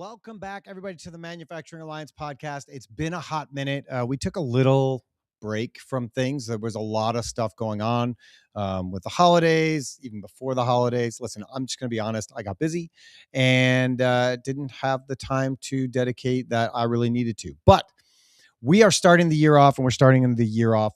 Welcome back, everybody, to the Manufacturing Alliance podcast. It's been a hot minute. We took a little break from things. There was a lot of stuff going on with the holidays, even before the holidays. Listen, I'm just going to be honest. I got busy and didn't have the time to dedicate that I really needed to. But we are starting the year off, and we're starting the year off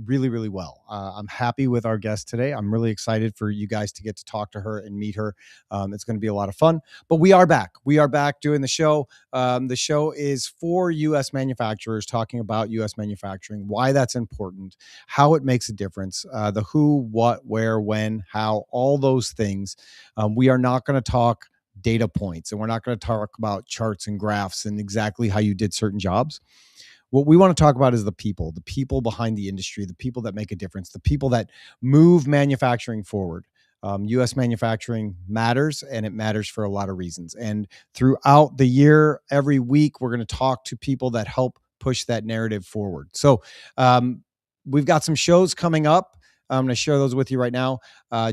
really, really well. I'm happy with our guest today. I'm really excited for you guys to get to talk to her and meet her. It's going to be a lot of fun. But we are back. We are back doing the show. The show is for U.S. manufacturers, talking about U.S. manufacturing, why that's important, how it makes a difference, the who, what, where, when, how, all those things. We are not going to talk data points, and we're not going to talk about charts and graphs and exactly how you did certain jobs. What we want to talk about is the people behind the industry, the people that make a difference, the people that move manufacturing forward. U.S. manufacturing matters, and it matters for a lot of reasons. And throughout the year, every week, we're going to talk to people that help push that narrative forward. So we've got some shows coming up. I'm going to share those with you right now.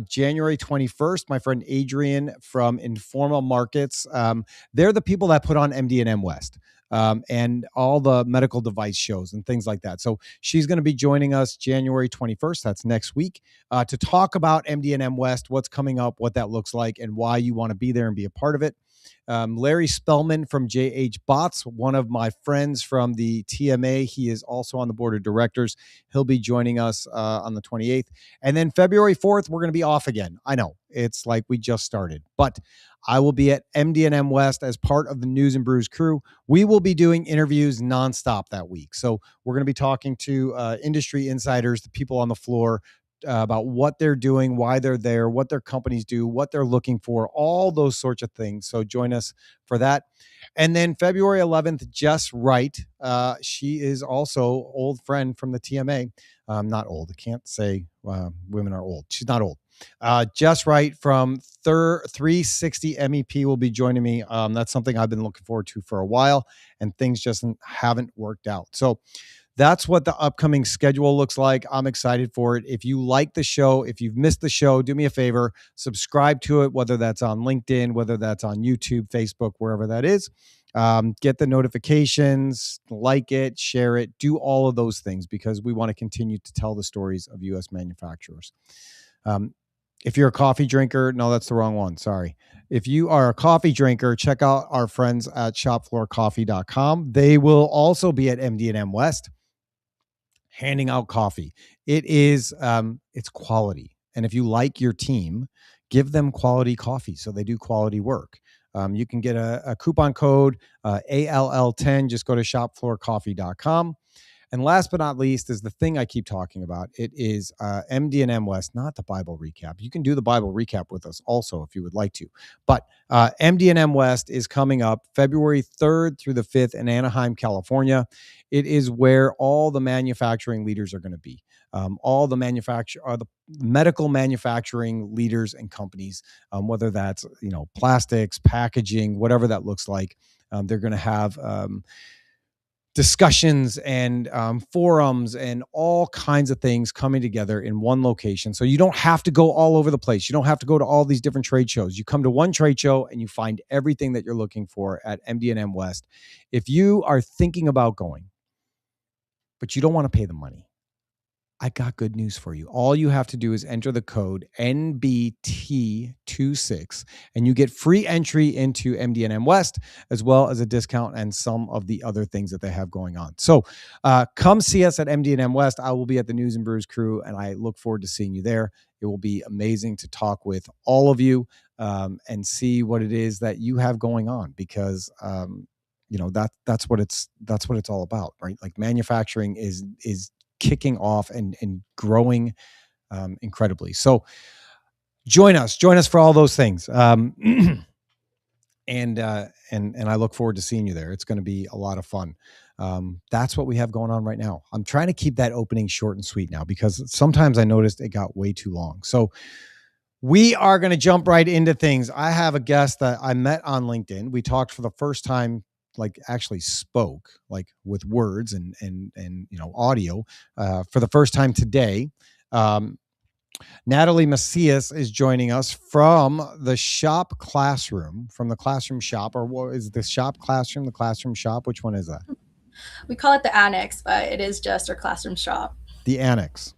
January 21st, my friend Adrian from Informal Markets. They're the people that put on MD&M West. And all the medical device shows and things like that. So she's going to be joining us January 21st. That's next week to talk about MD&M West, what's coming up, what that looks like, and why you want to be there and be a part of it. Larry Spellman from JH Bots, one of my friends from the TMA. He is also on the board of directors. He'll be joining us on the 28th. And then February 4th, we're going to be off again. I know it's like we just started, but I will be at MD&M West as part of the News and Brews crew. We will be doing interviews nonstop that week. So we're going to be talking to industry insiders, the people on the floor, about what they're doing, why they're there, what their companies do, what they're looking for, all those sorts of things. So join us for that. And then February 11th, Jess Wright. She is also old friend from the TMA. Not old. I can't say women are old. She's not old. Jess Wright from 360 MEP will be joining me. That's something I've been looking forward to for a while, and things just haven't worked out. So that's what the upcoming schedule looks like. I'm excited for it. If you like the show, if you've missed the show, do me a favor, subscribe to it, whether that's on LinkedIn, whether that's on YouTube, Facebook, wherever that is. Get the notifications, like it, share it, do all of those things, because we want to continue to tell the stories of U.S. manufacturers. If you're a coffee drinker, no, that's the wrong one. Sorry. If you are a coffee drinker, check out our friends at shopfloorcoffee.com. They will also be at MD&M West handing out coffee. It is, it's quality. And if you like your team, give them quality coffee so they do quality work. You can get a coupon code ALL10. Just go to shopfloorcoffee.com. And last but not least is the thing I keep talking about. It is MD&M West, not the Bible recap. You can do the Bible recap with us also if you would like to. But MD&M West is coming up February 3rd through the 5th in Anaheim, California. It is where all the manufacturing leaders are going to be. All the the medical manufacturing leaders and companies, whether that's plastics, packaging, whatever that looks like. They're going to have discussions and forums and all kinds of things coming together in one location. So you don't have to go all over the place. You don't have to go to all these different trade shows. You come to one trade show and you find everything that you're looking for at MD&M West. If you are thinking about going, but you don't want to pay the money, I got good news for you. All you have to do is enter the code NBT26 and you get free entry into MD&M West, as well as a discount and some of the other things that they have going on. So come see us at MD&M West. I will be at the News and Brews crew, and I look forward to seeing you there. It will be amazing to talk with all of you and see what it is that you have going on, because that's what it's all about, right? Like manufacturing is kicking off and growing incredibly. So join us for all those things. And I look forward to seeing you there. It's going to be a lot of fun. That's what we have going on right now. I'm trying to keep that opening short and sweet now, because sometimes I noticed it got way too long. So we are going to jump right into things. I have a guest that I met on LinkedIn. We talked for the first time, like actually spoke like with words and audio for the first time today. Natalie Macias is joining us from the shop classroom, from the classroom shop, or what is the shop classroom, the classroom shop? Which one is that? We call it the annex, but it is just our classroom shop. The annex.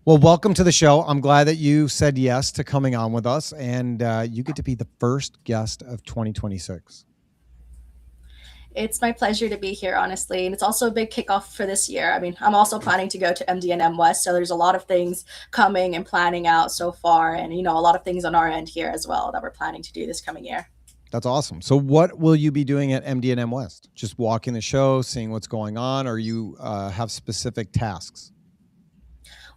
Well, welcome to the show. I'm glad that you said yes to coming on with us, and you get to be the first guest of 2026. It's my pleasure to be here, honestly. And it's also a big kickoff for this year. I mean, I'm also planning to go to MD&M West. So there's a lot of things coming and planning out so far. And, a lot of things on our end here as well that we're planning to do this coming year. That's awesome. So, what will you be doing at MD&M West? Just walking the show, seeing what's going on, or you have specific tasks?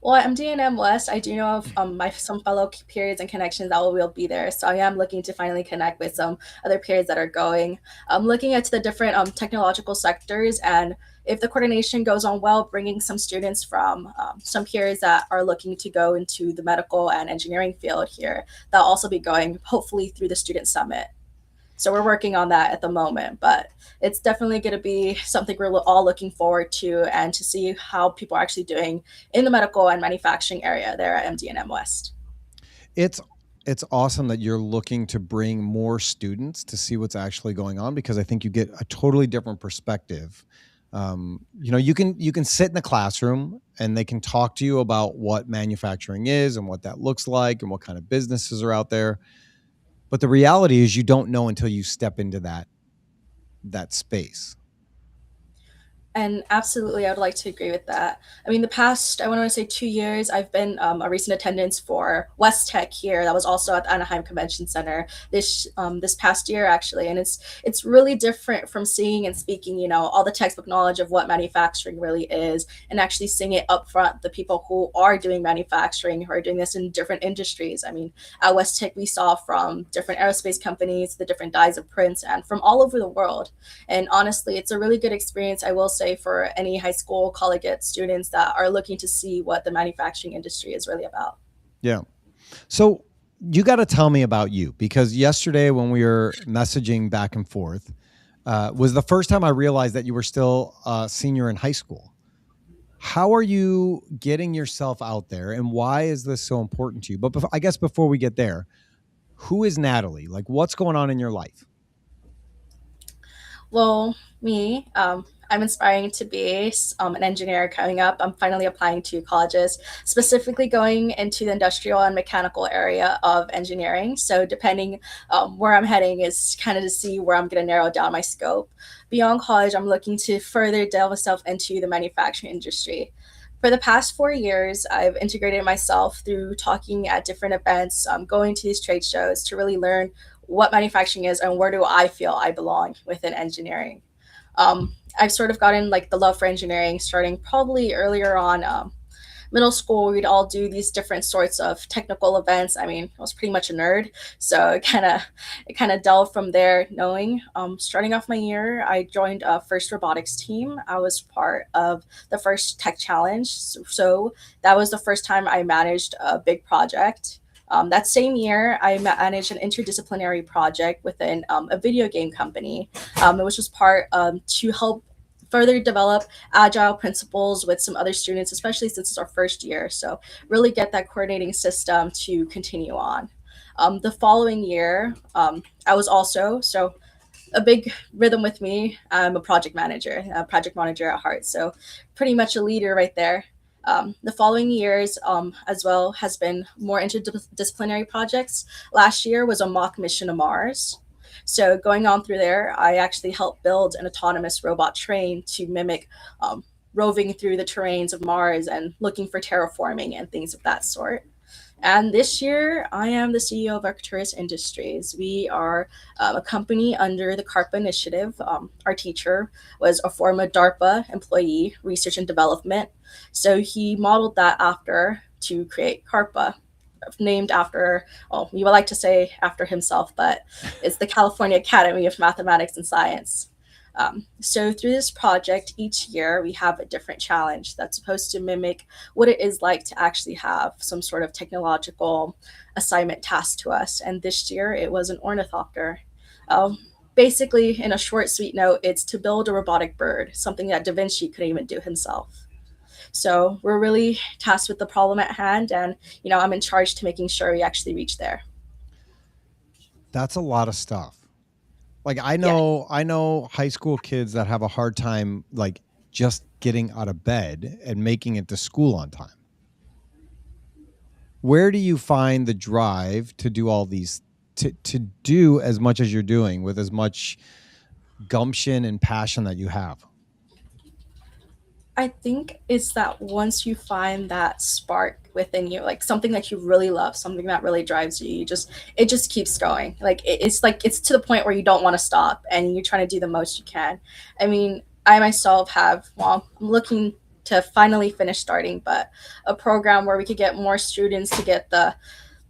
Well, at MD&M West, I do know of my some fellow peers and connections that will be there. So I am looking to finally connect with some other peers that are going. I'm looking at the different technological sectors, and if the coordination goes on well, bringing some students from some peers that are looking to go into the medical and engineering field here, that'll also be going hopefully through the student summit. So we're working on that at the moment, but it's definitely going to be something we're all looking forward to, and to see how people are actually doing in the medical and manufacturing area there at MD&M West. It's it's awesome that you're looking to bring more students to see what's actually going on, because I think you get a totally different perspective. You can sit in the classroom and they can talk to you about what manufacturing is and what that looks like and what kind of businesses are out there. But the reality is you don't know until you step into that space. And absolutely, I would like to agree with that. I mean, the past, I want to say 2 years, I've been a recent attendance for West Tech here. That was also at the Anaheim Convention Center this past year, actually. And it's really different from seeing and speaking, all the textbook knowledge of what manufacturing really is, and actually seeing it up front, the people who are doing manufacturing, who are doing this in different industries. I mean, at West Tech, we saw from different aerospace companies, the different dyes of prints, and from all over the world. And honestly, it's a really good experience, I will say, for any high school, college students that are looking to see what the manufacturing industry is really about. Yeah. So you got to tell me about you, because yesterday when we were messaging back and forth, was the first time I realized that you were still a senior in high school. How are you getting yourself out there, and why is this so important to you? But I guess before we get there, who is Natalie? Like, what's going on in your life? Well, me, I'm inspiring to be an engineer coming up. I'm finally applying to colleges, specifically going into the industrial and mechanical area of engineering. So, depending where I'm heading is kind of to see where I'm going to narrow down my scope. Beyond college, I'm looking to further delve myself into the manufacturing industry. For the past 4 years, I've integrated myself through talking at different events, going to these trade shows to really learn what manufacturing is and where do I feel I belong within engineering. I've sort of gotten like the love for engineering starting probably earlier on. Middle school, we'd all do these different sorts of technical events. I mean, I was pretty much a nerd, so it kind of delved from there. Knowing, starting off my year, I joined a first robotics team. I was part of the first tech challenge, so that was the first time I managed a big project. That same year, I managed an interdisciplinary project within a video game company, which was part to help further develop agile principles with some other students, especially since it's our first year. So, really get that coordinating system to continue on. The following year, I was also, so a big rhythm with me. I'm a project manager at heart. So, pretty much a leader right there. The following years, as well, has been more interdisciplinary projects. Last year was a mock mission to Mars. So going on through there, I actually helped build an autonomous robot train to mimic roving through the terrains of Mars and looking for terraforming and things of that sort. And this year, I am the CEO of Arcturus Industries. We are a company under the CARPA initiative. Our teacher was a former DARPA employee, research and development. So he modeled that after to create CARPA, named after, well, we would like to say after himself, but it's the California Academy of Mathematics and Science. So through this project, each year we have a different challenge that's supposed to mimic what it is like to actually have some sort of technological assignment tasked to us. And this year it was an ornithopter. Basically, in a short, sweet note, it's to build a robotic bird, something that Da Vinci couldn't even do himself. So we're really tasked with the problem at hand, and I'm in charge to making sure we actually reach there. That's a lot of stuff. Like Yeah. I know high school kids that have a hard time like just getting out of bed and making it to school on time. Where do you find the drive to do all these to do as much as you're doing with as much gumption and passion that you have? I think it's that once you find that spark within you, like something that you really love, something that really drives you, it just keeps going. Like it's to the point where you don't want to stop and you're trying to do the most you can. I mean, I myself have, well, I'm looking to finally finish starting, but a program where we could get more students to get the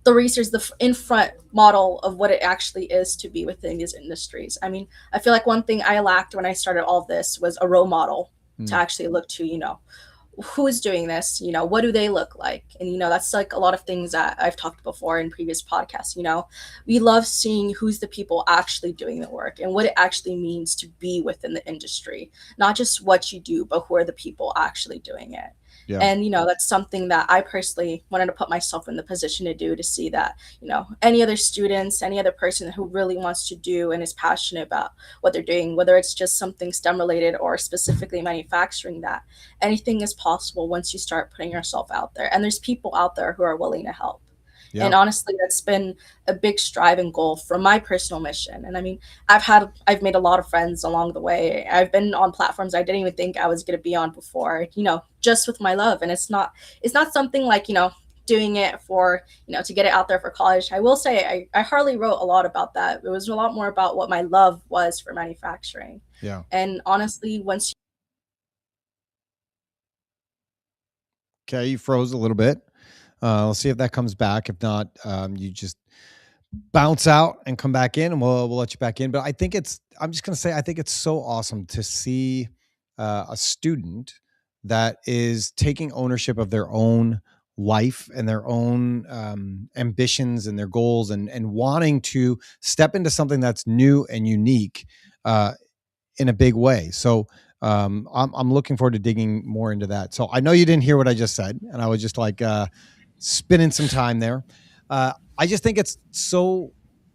research, the in front model of what it actually is to be within these industries. I mean, I feel like one thing I lacked when I started all of this was a role model to Mm, actually look to, who is doing this, what do they look like? And that's like a lot of things that I've talked before in previous podcasts. We love seeing who's the people actually doing the work and what it actually means to be within the industry, not just what you do, but who are the people actually doing it. yeah. And that's something that I personally wanted to put myself in the position to do, to see that any other students, any other person who really wants to do and is passionate about what they're doing, whether it's just something STEM related or specifically manufacturing, that anything is possible once you start putting yourself out there, and there's people out there who are willing to help. Yeah. And honestly, that's been a big strive and goal for my personal mission. And I mean, I've made a lot of friends along the way. I've been on platforms I didn't even think I was going to be on before, just with my love. And it's not something like, doing it for, to get it out there for college. I will say I hardly wrote a lot about that. It was a lot more about what my love was for manufacturing. Yeah. And honestly, once Okay, you froze a little bit. We'll see if that comes back. If not, you just bounce out and come back in, and we'll let you back in. But I think it's. I'm just gonna say I think it's so awesome to see a student that is taking ownership of their own life and their own ambitions and their goals, and wanting to step into something that's new and unique uh, in a big way. So I'm looking forward to digging more into that. So I know you didn't hear what I just said, and I was just like spending some time there. I just think it's so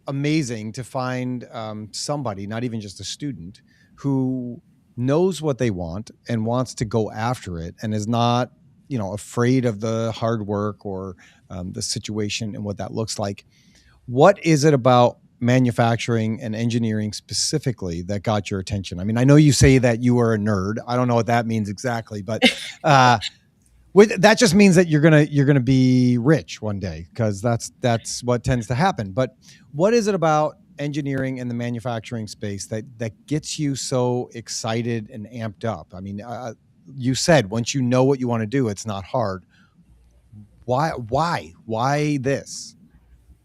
amazing to find somebody, not even just a student, who knows what they want and wants to go after it, and is not, afraid of the hard work or the situation and what that looks like. What is it about manufacturing and engineering specifically that got your attention? I mean, I know you say that you are a nerd. I don't know what that means exactly, but uh, that just means that you're gonna be rich one day, because that's what tends to happen. But what is it about engineering and the manufacturing space that gets you so excited and amped up? I mean, you said once you know what you want to do, it's not hard. Why this?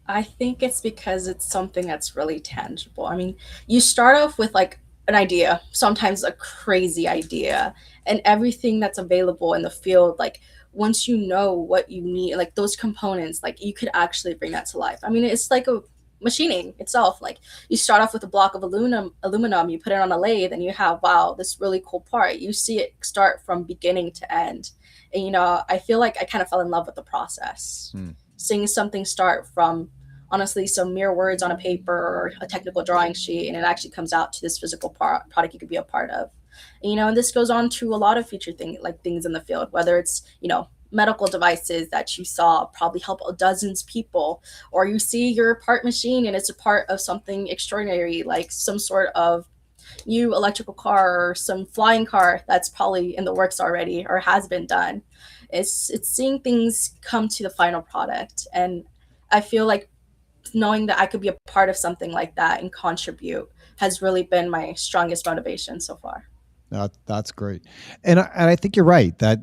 I think it's because it's something that's really tangible. I mean, you start off with like an idea, sometimes a crazy idea, and everything that's available in the field, like once you know what you need, like those components, like you could actually bring that to life. I mean, it's like a machining itself. Like you start off with a block of aluminum, you put it on a lathe, and you have, wow, this really cool part. You see it start from beginning to end. And I feel like I kind of fell in love with the process. Hmm. Seeing something start from honestly some mere words on a paper or a technical drawing sheet, and it actually comes out to this physical product you could be a part of. And this goes on to a lot of future things in the field, whether it's medical devices that you saw probably help dozens people, or you see your part machine and it's a part of something extraordinary, like some sort of new electrical car or some flying car that's probably in the works already or has been done. It's seeing things come to the final product. And I feel like knowing that I could be a part of something like that and contribute has really been my strongest motivation so far. That's great, and I think you're right that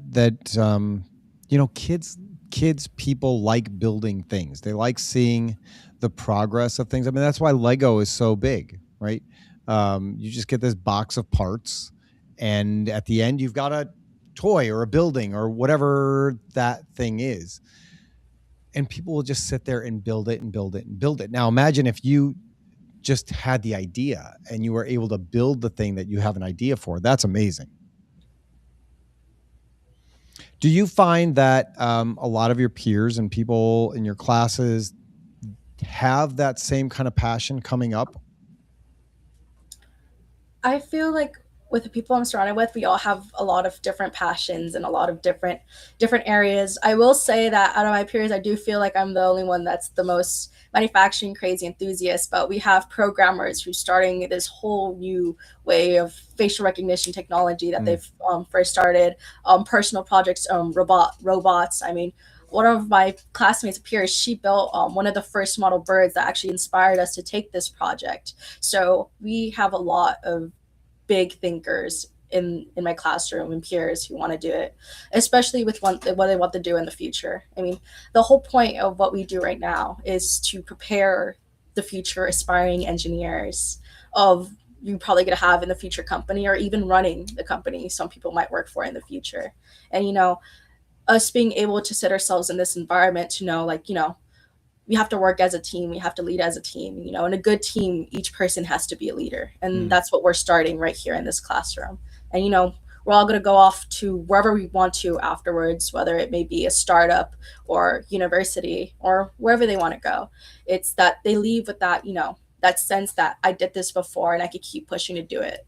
people like building things. They like seeing the progress of things. I mean, that's why Lego is so big, right? You just get this box of parts, and at the end, you've got a toy or a building or whatever that thing is, and people will just sit there and build it and build it and build it. Now, imagine if you just had the idea and you were able to build the thing that you have an idea for. That's amazing. Do you find that a lot of your peers and people in your classes have that same kind of passion coming up? I feel like with the people I'm surrounded with, we all have a lot of different passions and a lot of different areas. I will say that out of my peers, I do feel like I'm the only one that's the most manufacturing crazy enthusiast. But we have programmers who's starting this whole new way of facial recognition technology that Mm. they've first started. Personal projects, robots. I mean, one of my classmates, peers, she built one of the first model birds that actually inspired us to take this project. So we have a lot of big thinkers in my classroom and peers who want to do it, especially with what they want to do in the future. I mean, the whole point of what we do right now is to prepare the future aspiring engineers of you probably going to have in the future company or even running the company some people might work for in the future. And us being able to set ourselves in this environment to know, like, we have to work as a team, we have to lead as a team. In a good team, each person has to be a leader, and Mm. that's what we're starting right here in this classroom. And we're all going to go off to wherever we want to afterwards, whether it may be a startup or university or wherever they want to go. It's that they leave with that, that sense that I did this before and I could keep pushing to do it.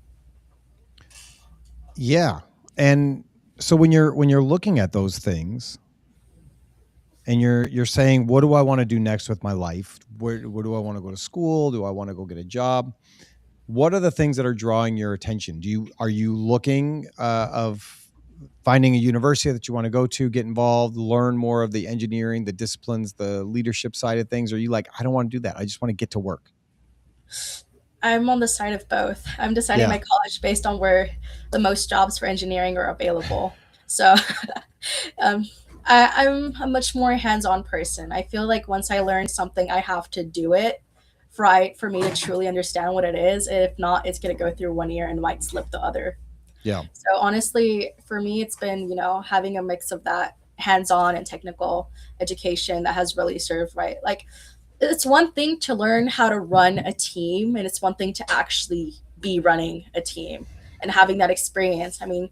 Yeah. And so when you're looking at those things and you're saying, what do I want to do next with my life? Where do I want to go to school? Do I want to go get a job? What are the things that are drawing your attention? Are you looking of finding a university that you want to go to, get involved, learn more of the engineering, the disciplines, the leadership side of things? Or are you like, I don't want to do that. I just want to get to work? I'm on the side of both. I'm deciding Yeah. my college based on where the most jobs for engineering are available. So um, I'm a much more hands-on person. I feel like once I learn something, I have to do it for me to truly understand what it is. If not, it's going to go through one ear and might slip the other. Yeah. So honestly, for me, it's been, having a mix of that hands-on and technical education that has really served right. Like, it's one thing to learn how to run a team, and it's one thing to actually be running a team and having that experience. I mean,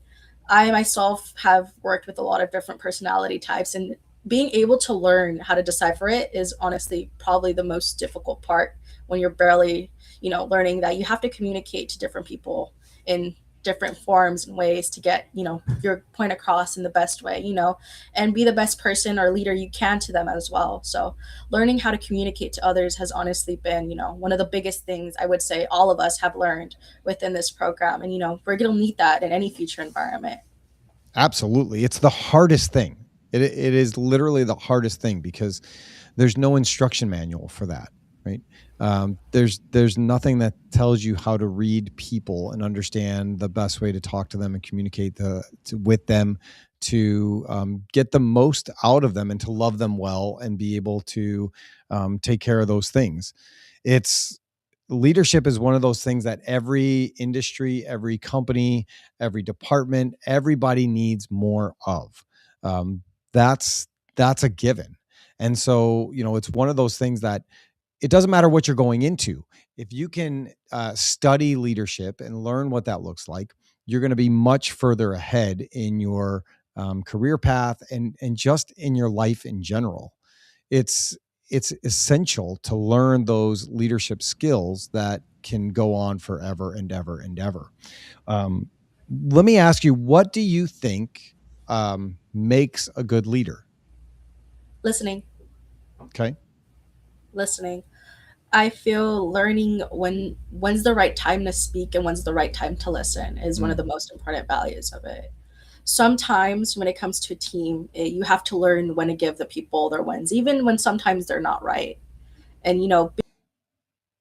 I myself have worked with a lot of different personality types, and being able to learn how to decipher it is honestly probably the most difficult part when you're barely, learning that you have to communicate to different people in different forms and ways to get, your point across in the best way, and be the best person or leader you can to them as well. So learning how to communicate to others has honestly been, one of the biggest things I would say all of us have learned within this program. And, we're going to need that in any future environment. Absolutely. It's the hardest thing. It is literally the hardest thing because there's no instruction manual for that, right? There's nothing that tells you how to read people and understand the best way to talk to them and communicate with them to get the most out of them and to love them well and be able to take care of those things. It's Leadership is one of those things that every industry, every company, every department, everybody needs more of. Um, that's that's a given. And so, it's one of those things that it doesn't matter what you're going into. If you can study leadership and learn what that looks like, you're going to be much further ahead in your career path and just in your life in general. It's it's essential to learn those leadership skills that can go on forever and ever and ever. Um, Let me ask you, what do you think makes a good leader? Listening, Okay. listening. I feel learning when's the right time to speak and when's the right time to listen is one of Mm. the most important values of it. Sometimes when it comes to a team, you have to learn when to give the people their wins, even when sometimes they're not right. And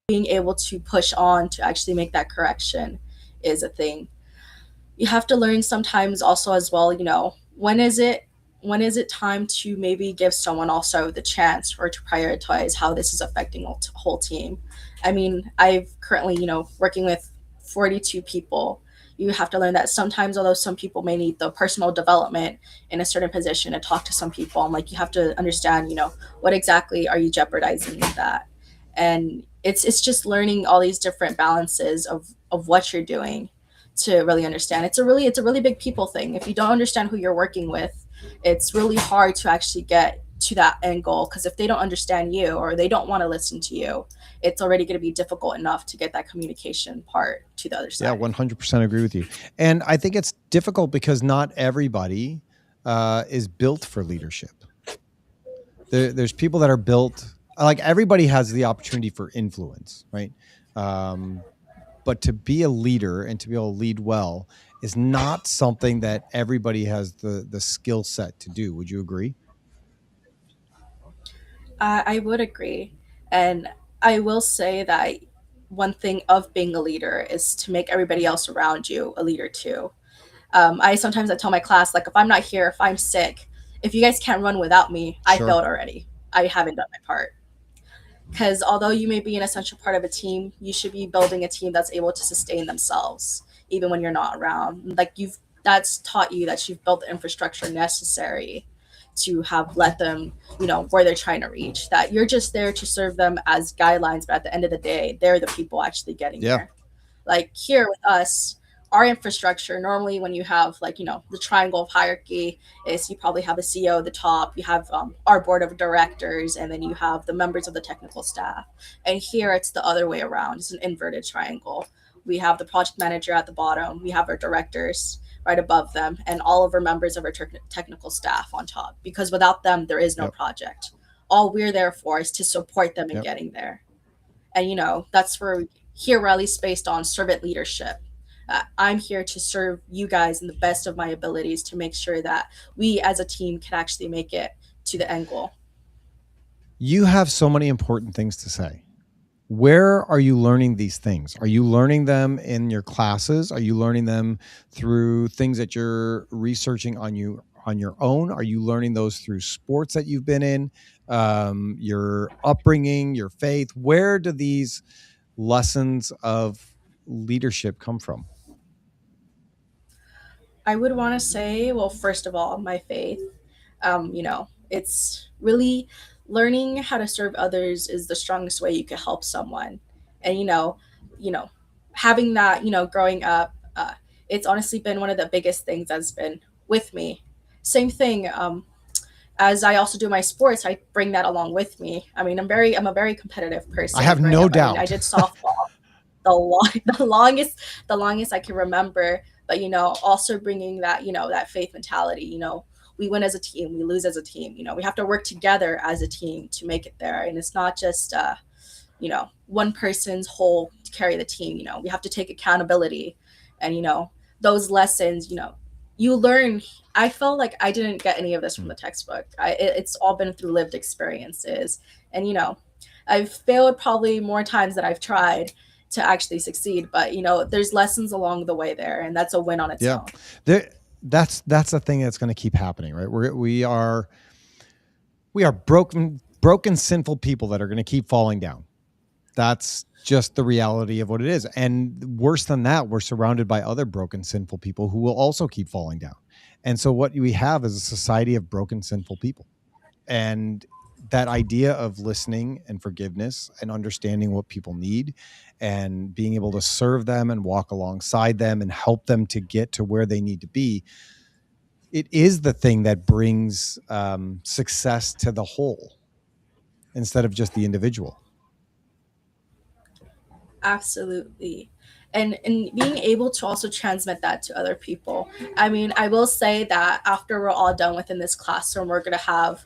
being able to push on to actually make that correction is a thing. You have to learn sometimes also as well, when is it time to maybe give someone also the chance or to prioritize how this is affecting the whole team. I mean, I've currently, working with 42 people. You have to learn that sometimes, although some people may need the personal development in a certain position to talk to some people, I'm like, you have to understand, what exactly are you jeopardizing with that? And it's just learning all these different balances of what you're doing to really understand. It's a really big people thing. If you don't understand who you're working with, It's really hard to actually get to that end goal, because if they don't understand you or they don't want to listen to you, it's already going to be difficult enough to get that communication part to the other Yeah, side. 100% agree with you. And I think it's difficult because not everybody is built for leadership. There's people that are built, like everybody has the opportunity for influence, right? Um, but to be a leader and to be able to lead well is not something that everybody has the skill set to do. Would you agree? I would agree. And I will say that one thing of being a leader is to make everybody else around you a leader too. I tell my class, like, if I'm not here, if I'm sick, if you guys can't run without me, I Sure. failed already. I haven't done my part. Because although you may be an essential part of a team, you should be building a team that's able to sustain themselves even when you're not around. Like, you've that's taught you that you've built the infrastructure necessary to have let them, where they're trying to reach. That you're just there to serve them as guidelines, but at the end of the day, they're the people actually getting Yeah. there. Like here with us, our infrastructure, normally when you have, like, the triangle of hierarchy, is you probably have a CEO at the top, you have our board of directors, and then you have the members of the technical staff. And here it's the other way around. It's an inverted triangle. We have the project manager at the bottom, we have our directors right above them, and all of our members of our technical staff on top, because without them there is no Yep. project. All we're there for is to support them in Yep. getting there. And that's where here we're at least based on servant leadership. I'm here to serve you guys in the best of my abilities to make sure that we as a team can actually make it to the end goal. You have so many important things to say. Where are you learning these things? Are you learning them in your classes? Are you learning them through things that you're researching on your own? Are you learning those through sports that you've been in, your upbringing, your faith? Where do these lessons of leadership come from? I would want to say, well, first of all, my faith. It's really learning how to serve others is the strongest way you could help someone. And you know, having that, growing up, it's honestly been one of the biggest things that's been with me. Same thing. As I also do my sports, I bring that along with me. I mean, I'm a very competitive I person have growing no up. I mean, I doubt. did softball the longest I can remember. But also bringing that, that faith mentality. We win as a team, we lose as a team. We have to work together as a team to make it there, and it's not just one person's whole to carry the team. We have to take accountability, and those lessons. You learn. I felt like I didn't get any of this from the textbook. It's all been through lived experiences, and I've failed probably more times than I've tried to actually succeed. But there's lessons along the way there, and that's a win on its Yeah. own. There, that's the thing that's going to keep happening, right? We are broken sinful people that are going to keep falling down. That's just the reality of what it is. And worse than that, we're surrounded by other broken sinful people who will also keep falling down. And so what we have is a society of broken sinful people. And that idea of listening and forgiveness and understanding what people need and being able to serve them and walk alongside them and help them to get to where they need to be, it is the thing that brings success to the whole instead of just the individual. Absolutely. And being able to also transmit that to other people. I mean, I will say that after we're all done within this classroom, we're going to have,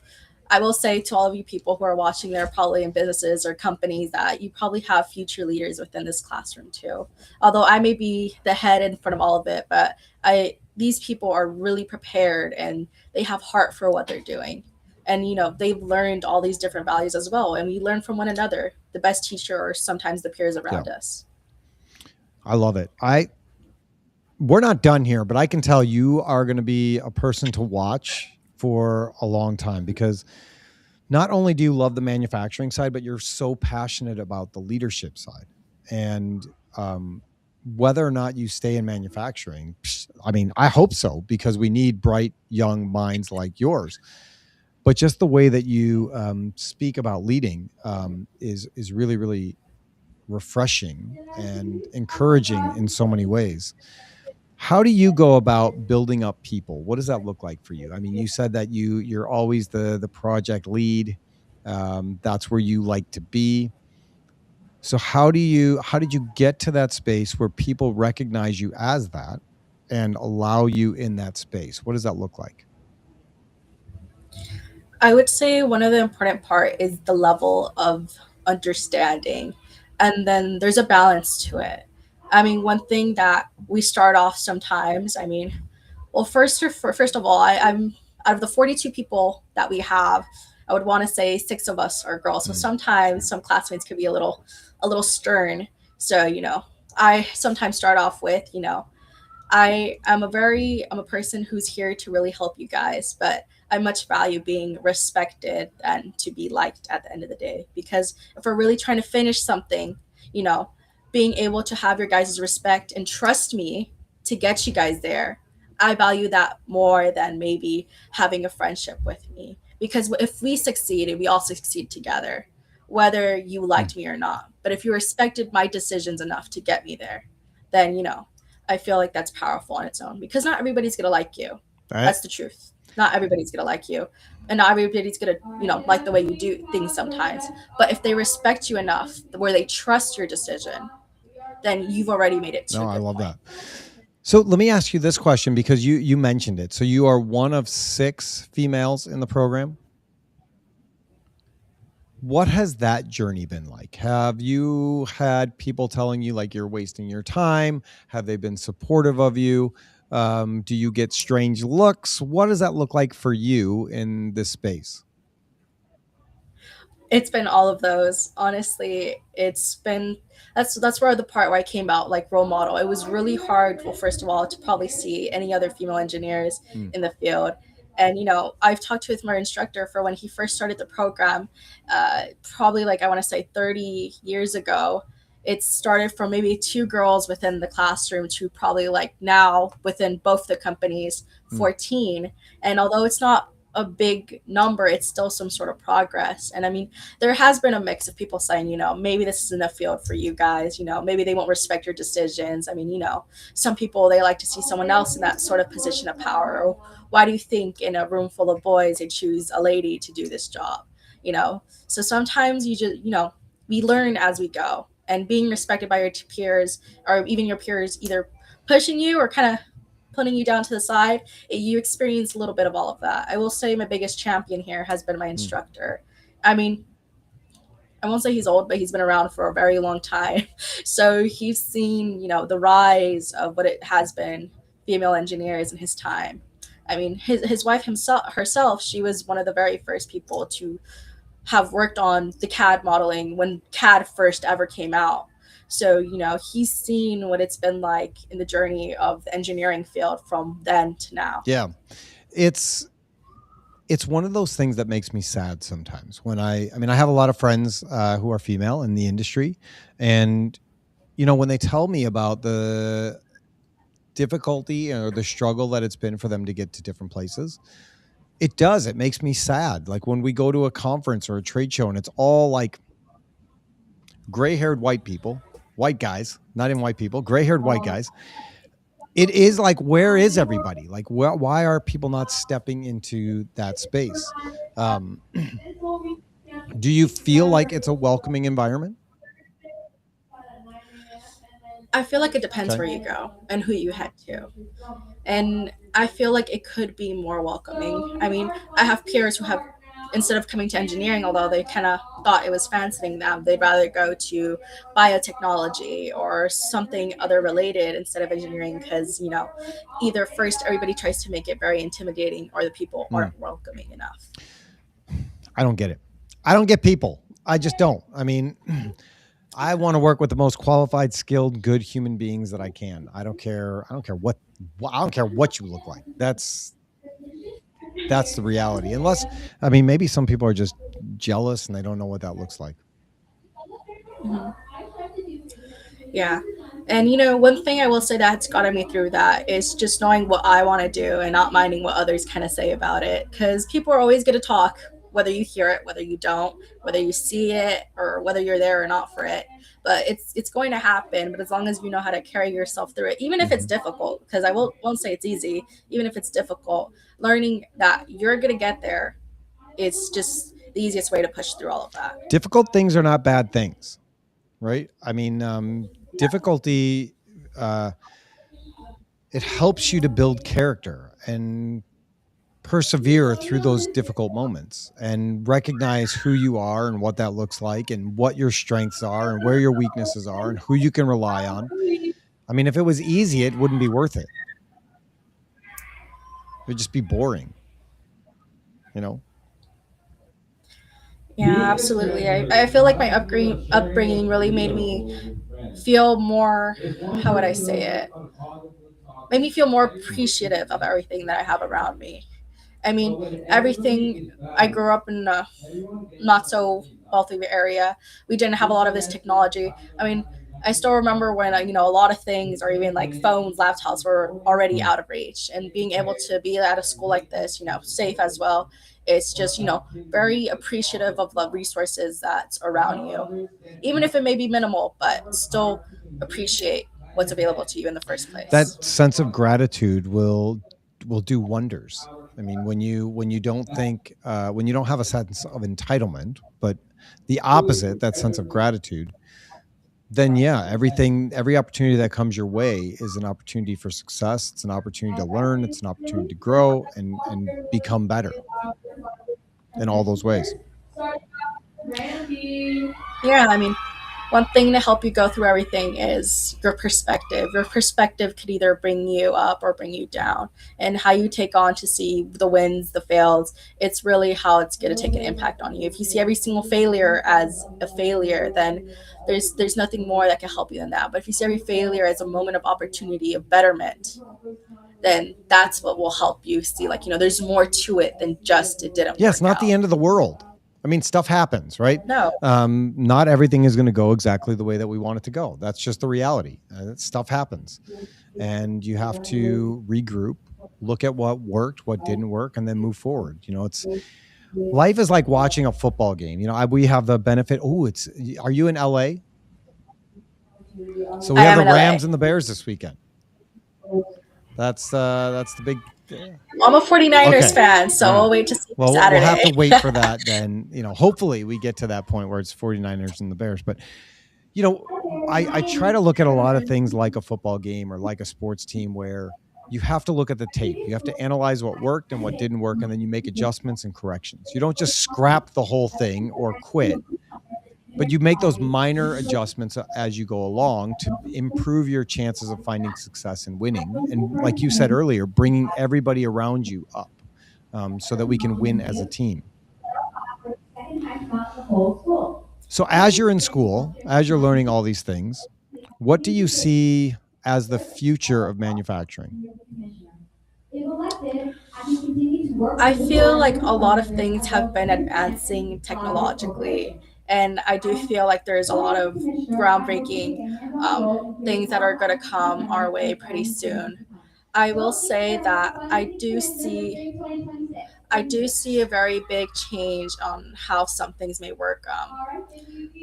I will say to all of you people who are watching, they're probably in businesses or companies, that you probably have future leaders within this classroom too. Although I may be the head in front of all of it, but these people are really prepared and they have heart for what they're doing. And they've learned all these different values as well, and we learn from one another. The best teacher or sometimes the peers Yeah, around us. I love it. We're not done here, but I can tell you are going to be a person to watch for a long time because not only do you love the manufacturing side, but you're so passionate about the leadership side. And whether or not you stay in manufacturing, I mean, I hope so because we need bright young minds like yours. But just the way that you speak about leading is really really refreshing and encouraging in so many ways. How do you go about building up people? What does that look like for you? I mean, you said that you're always the project lead. That's where you like to be. So how did you get to that space where people recognize you as that and allow you in that space? What does that look like? I would say one of the important part is the level of understanding, and then there's a balance to it. I mean, one thing that we start off sometimes, I mean, well, first of all, I'm out of the 42 people that we have, I would want to say six of us are girls. So Mm. sometimes some classmates could be a little stern. So I sometimes start off with I'm a person who's here to really help you guys, but I much value being respected and to be liked at the end of the day. Because if we're really trying to finish something, you know, being able to have your guys' respect and trust me to get you guys there, I value that more than maybe having a friendship with me. Because if we succeed, we all succeed together, whether you Mm. liked me or not. But if you respected my decisions enough to get me there, then I feel like that's powerful on its own because not everybody's gonna like you. Right? That's the truth. Not everybody's gonna like you, and not everybody's gonna like the way you do things sometimes. But if they respect you enough, where they trust your decision, then you've already made it to No, a I good love point. that. So let me ask you this question because you mentioned it. So you are one of six females in the program. What has that journey been like? Have you had people telling you like you're wasting your time? Have they been supportive of you? Do you get strange looks? What does that look like for you in this space? It's been all of those. Honestly, it's been that's where the part where I came out like role model. It was really hard, well, first of all, to probably see any other female engineers Mm. in the field. And I've talked with my instructor for when he first started the program, probably like I want to say 30 years ago. It started from maybe two girls within the classroom to probably like now within both the companies Mm. 14. And although it's not a big number, it's still some sort of progress. And I mean, there has been a mix of people saying, maybe this isn't a field for you guys, maybe they won't respect your decisions. I mean, some people they like to see someone else in that sort of position of power. Or why do you think in a room full of boys they choose a lady to do this job? So sometimes you just, we learn as we go. And being respected by your peers or even your peers either pushing you or kind of putting you down to the side, you experience a little bit of all of that. I will say my biggest champion here has been my Mm. instructor. I mean, I won't say he's old, but he's been around for a very long time. So he's seen, the rise of what it has been female engineers in his time. I mean, his wife herself, she was one of the very first people to have worked on the CAD modeling when CAD first ever came out. So, he's seen what it's been like in the journey of the engineering field from then to now. Yeah. It's it's one of those things that makes me sad sometimes when I mean I have a lot of friends who are female in the industry, and when they tell me about the difficulty or the struggle that it's been for them to get to different places, it makes me sad. Like when we go to a conference or a trade show and it's all like gray-haired white people, white guys, not even white people, gray-haired white guys. It is like, where is everybody? Like, why are people not stepping into that space? Um, do you feel like it's a welcoming environment? I feel like it depends Okay. where you go and who you head to. And I feel like it could be more welcoming. I mean, I have peers who have, instead of coming to engineering, although they kind of thought it was fancying them, they'd rather go to biotechnology or something other related instead of engineering because, either first everybody tries to make it very intimidating or the people Hmm. aren't welcoming enough. I don't get it. I don't get people. I just don't. I mean, I want to work with the most qualified, skilled, good human beings that I can. I don't care. I don't care what. I don't care what you look like. That's the reality. Unless, I mean, maybe some people are just jealous and they don't know what that looks like. Mhm. Yeah. And one thing I will say that's gotten me through that is just knowing what I want to do and not minding what others kind of say about it. Because people are always going to talk, whether you hear it, whether you don't, whether you see it, or whether you're there or not for it. but it's going to happen. But as long as you know how to carry yourself through it, even if it's Mhm. difficult, because I won't say it's easy, even if it's difficult, learning that you're gonna get there, it's just the easiest way to push through all of that. Difficult things are not bad things, right? I mean, difficulty, uh, it helps you to build character and persevere through those difficult moments and recognize who you are and what that looks like and what your strengths are and where your weaknesses are and who you can rely on. I mean, if it was easy, it wouldn't be worth it. It would just be boring, you know? Yeah, absolutely. I feel like my upbringing really made me feel more, how would I say it? Made me feel more appreciative of everything that I have around me. I mean, everything. I grew up in a not so wealthy area. We didn't have a lot of this technology. I mean, I still remember when a lot of things, or even like phones, laptops, were already Mm. out of reach. And being able to be at a school like this, safe as well, it's just very appreciative of the resources that's around you, even if it may be minimal, but still appreciate what's available to you in the first place. That sense of gratitude will do wonders. I mean, when you don't think when you don't have a sense of entitlement, but the opposite, that sense of gratitude, then yeah, every opportunity that comes your way is an opportunity for success. It's an opportunity to learn. It's an opportunity to grow and become better in all those ways. Yeah, I mean, one thing to help you go through everything is your perspective. Your perspective could either bring you up or bring you down. And how you take on to see the wins, the fails, it's really how it's going to take an impact on you. If you see every single failure as a failure, then there's nothing more that can help you than that. But if you see every failure as a moment of opportunity, of betterment, then that's what will help you see, like, there's more to it than just it didn't Yeah, it's work not the out. end of the world. I mean, stuff happens, right? No. Not everything is going to go exactly the way that we want it to go. That's just the reality. Stuff happens, and you have to regroup, look at what worked, what didn't work, and then move forward. It's life is like watching a football game. We have the benefit. Oh, it's are you in LA? So we I have am the in LA. Rams and the Bears this weekend. That's the big. I'm a 49ers Okay. fan, All so right. we'll wait to see for Well, we'll have to Saturday. wait for that then. Hopefully we get to that point where it's 49ers and the Bears. But, you know, I try to look at a lot of things like a football game or like a sports team where you have to look at the tape. You have to analyze what worked and what didn't work, and then you make adjustments and corrections. You don't just scrap the whole thing or quit, but you make those minor adjustments as you go along to improve your chances of finding success and winning. And like you said earlier, bringing everybody around you up, so that we can win as a team. So as you're in school, as you're learning all these things, what do you see as the future of manufacturing? I feel like a lot of things have been advancing technologically, and I do feel like there's a lot of groundbreaking things that are going to come our way pretty soon. I will say that I do see a very big change on how some things may work.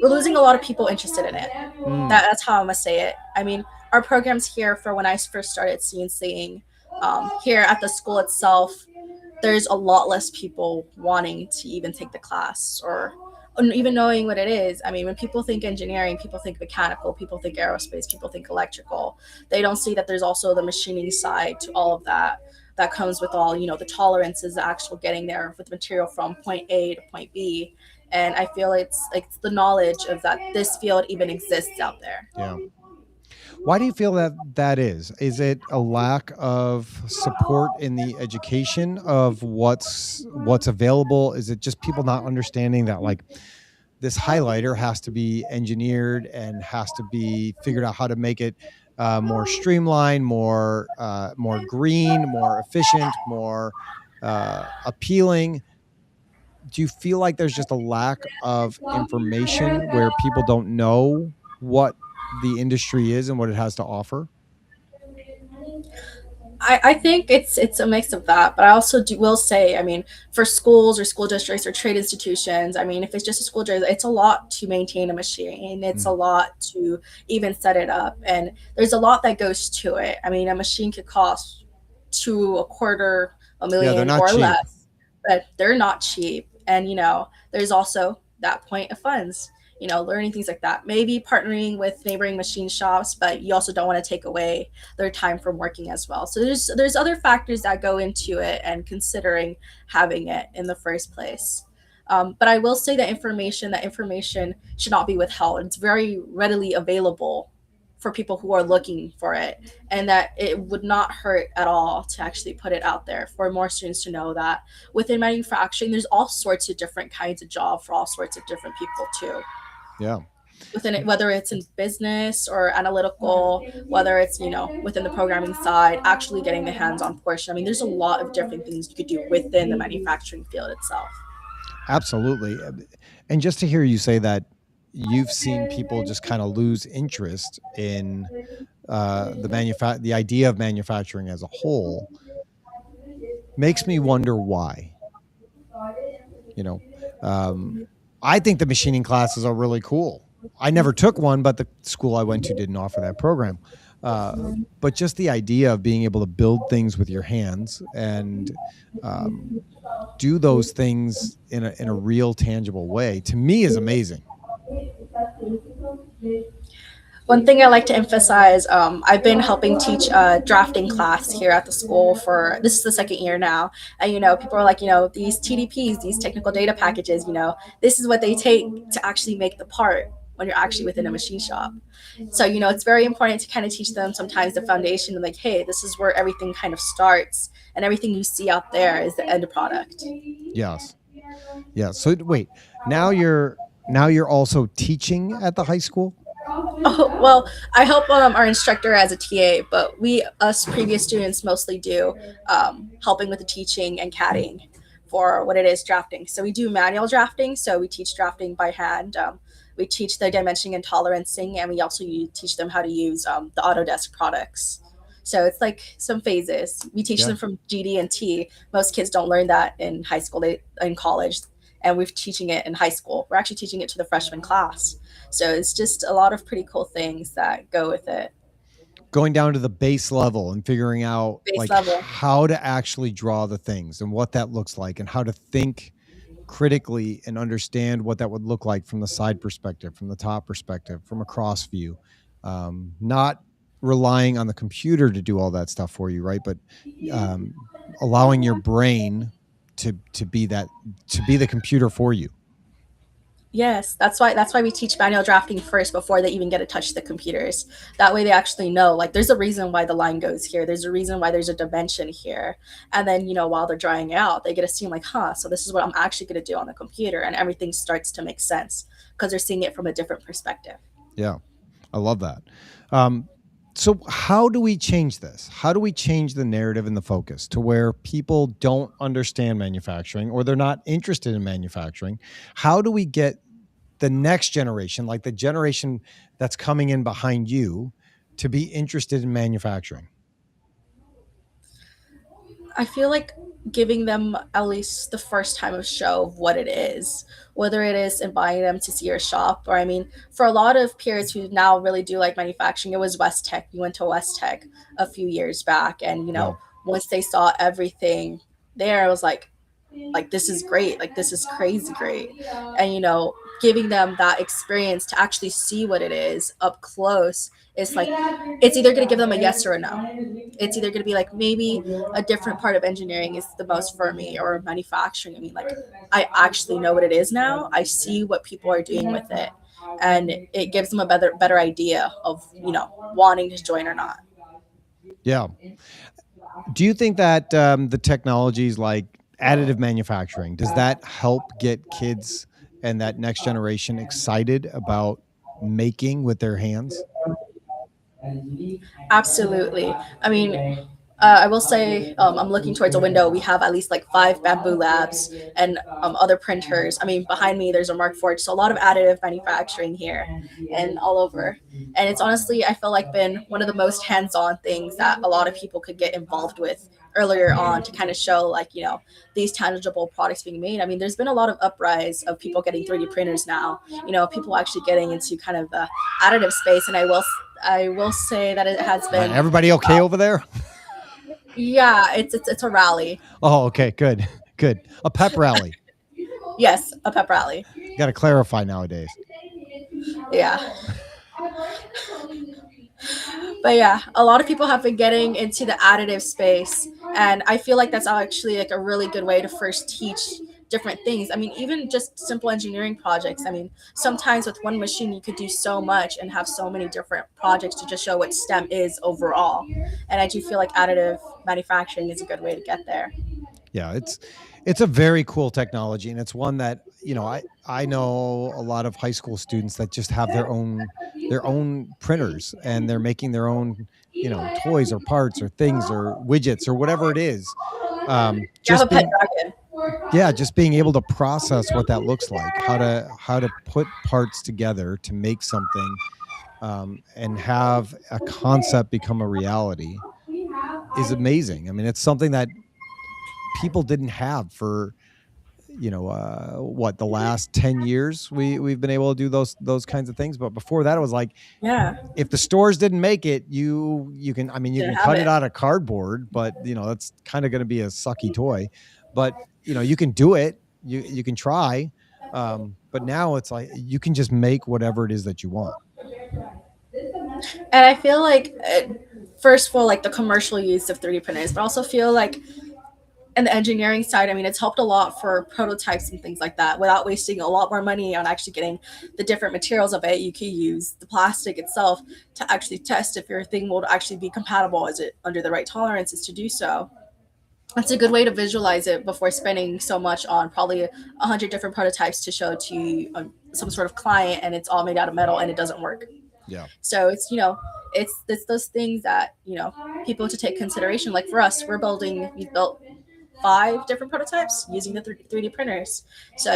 We're losing a lot of people interested in it. Mm, That's how I'm gonna say it. I mean, our programs here, for when I first started CNCing, here at the school itself, there's a lot less people wanting to even take the class, or even knowing what it is. I mean, when people think engineering, people think mechanical, people think aerospace, people think electrical. They don't see that there's also the machining side to all of that comes with all, the tolerances, the actual getting there with material from point A to point B. And I feel it's like the knowledge of that this field even exists out there. yeah. Why do you feel that that is? Is it a lack of support in the education of what's available? Is it just people not understanding that, like, this highlighter has to be engineered and has to be figured out how to make it more streamlined, more green, more efficient, more appealing? Do you feel like there's just a lack of information where people don't know what the industry is and what it has to offer? I think it's a mix of that, but I also will say, I mean, for schools or school districts or trade institutions, I mean, if it's just a school district, it's a lot to maintain a machine. It's a Mm. lot to even set it up, and there's a lot that goes to it. I mean, a machine could cost to a quarter a Yeah, they're million not or cheap. less, but they're not cheap. And there's also that point of funds. Learning things like that. Maybe partnering with neighboring machine shops, but you also don't want to take away their time from working as well. So there's other factors that go into it and considering having it in the first place. But I will say that information should not be withheld. It's very readily available for people who are looking for it, and that it would not hurt at all to actually put it out there for more students to know that within manufacturing, there's all sorts of different kinds of job for all sorts of different people too Yeah. within it, whether it's in business or analytical, whether it's within the programming side, actually getting the hands-on portion. I mean, there's a lot of different things you could do within the manufacturing field itself. Absolutely. And just to hear you say that you've seen people just kind of lose interest in the idea of manufacturing as a whole makes me wonder why. You know, um, I think the machining classes are really cool. I never took one, but the school I went to didn't offer that program. But just the idea of being able to build things with your hands and um, do those things in a real tangible way to me is amazing. One thing I like to emphasize, I've been helping teach a drafting class here at the school for this is the second year now. And people are like, these TDPs, these technical data packages, this is what they take to actually make the part when you're actually within a machine shop. So, it's very important to kind of teach them sometimes the foundation of like, hey, this is where everything kind of starts, and everything you see out there is the end product. Yes. Yeah. So wait, now you're also teaching at the high school? Oh, well, I help our instructor as a TA, but us previous students mostly do helping with the teaching and CADing for what it is drafting. So we do manual drafting. So we teach drafting by hand. We teach the dimensioning and tolerancing, and we also teach them how to use the Autodesk products. So it's like some phases. We teach Yeah. them from GD and T. Most kids don't learn that in high school, they in college, and we're teaching it in high school. We're actually teaching it to the freshman class. So it's just a lot of pretty cool things that go with it. Going down to the base level and figuring out Base like level. how to actually draw the things and what that looks like and how to think critically and understand what that would look like from the side perspective, from the top perspective, from a cross view. Not relying on the computer to do all that stuff for you, right? But um, allowing your brain to be that to be the computer for you. Yes, that's why we teach manual drafting first before they even get to touch the computers. That way they actually know like there's a reason why the line goes here. There's a reason why there's a dimension here. And then, while they're drawing it out, they get to see like, huh, so this is what I'm actually going to do on the computer, and everything starts to make sense because they're seeing it from a different perspective. Yeah, I love that. Um, so, how do we change this? How do we change the narrative and the focus to where people don't understand manufacturing or they're not interested in manufacturing? How do we get the next generation, like the generation that's coming in behind you, to be interested in manufacturing? I feel like giving them at least the first time of show of what it is, whether it is inviting them to see your shop, or I mean, for a lot of peers who now really do like manufacturing, it was West Tech. We went to West Tech a few years back, and Yeah. once they saw everything there, it was like this is great, like this is crazy great, and giving them that experience to actually see what it is up close is like it's either going to give them a yes or a no. It's either going to be like maybe a different part of engineering is the most for me, or manufacturing. I mean, like I actually know what it is now. I see what people are doing with it, and it gives them a better idea of wanting to join or not. Yeah. Do you think that the technologies like additive manufacturing, does that help get kids and that next generation excited about making with their hands? Absolutely. I mean, I will say I'm looking towards a window. We have at least like five bamboo labs and other printers. I mean, behind me there's a Mark Forge, so a lot of additive manufacturing here and all over. And it's honestly, I feel like been one of the most hands-on things that a lot of people could get involved with earlier on to kind of show like these tangible products being made. I mean, there's been a lot of uprise of people getting 3D printers now. People actually getting into kind of the additive space, and I will say that it has been Everybody okay over there? yeah, it's a rally. Oh, okay, good, good. A pep rally. Yes, a pep rally. Got to clarify nowadays. Yeah. But yeah, a lot of people have been getting into the additive space, and I feel like that's actually like a really good way to first teach different things. I mean, even just simple engineering projects. I mean, sometimes with one machine you could do so much and have so many different projects to just show what STEM is overall. And I do feel like additive manufacturing is a good way to get there. Yeah, it's a very cool technology, and it's one that I know a lot of high school students that just have their own printers, and they're making their own toys or parts or things or widgets or whatever it is. You have Just a pet being dragon. Yeah, just being able to process what that looks like, how to put parts together to make something, and have a concept become a reality is amazing. I mean, it's something that people didn't have for what, the last 10 years we've been able to do those kinds of things. But before that, it was like, Yeah, if the stores didn't make it, you can, I mean, you didn't can have cut it it. out of cardboard, but that's kind of going to be a sucky toy. But you can do it, you can try. But now it's like you can just make whatever it is that you want. And I feel like first of all, like the commercial use of 3D printers, but I also feel like in the engineering side, I mean, it's helped a lot for prototypes and things like that without wasting a lot more money on actually getting the different materials of it. You can use the plastic itself to actually test if your thing will actually be compatible. Is it under the right tolerances to do so? It's a good way to visualize it before spending so much on probably 100 different prototypes to show to some sort of client, and it's all made out of metal and it doesn't work. Yeah. So it's those things that people to take consideration. Like for us, we built five different prototypes using the 3D printers. So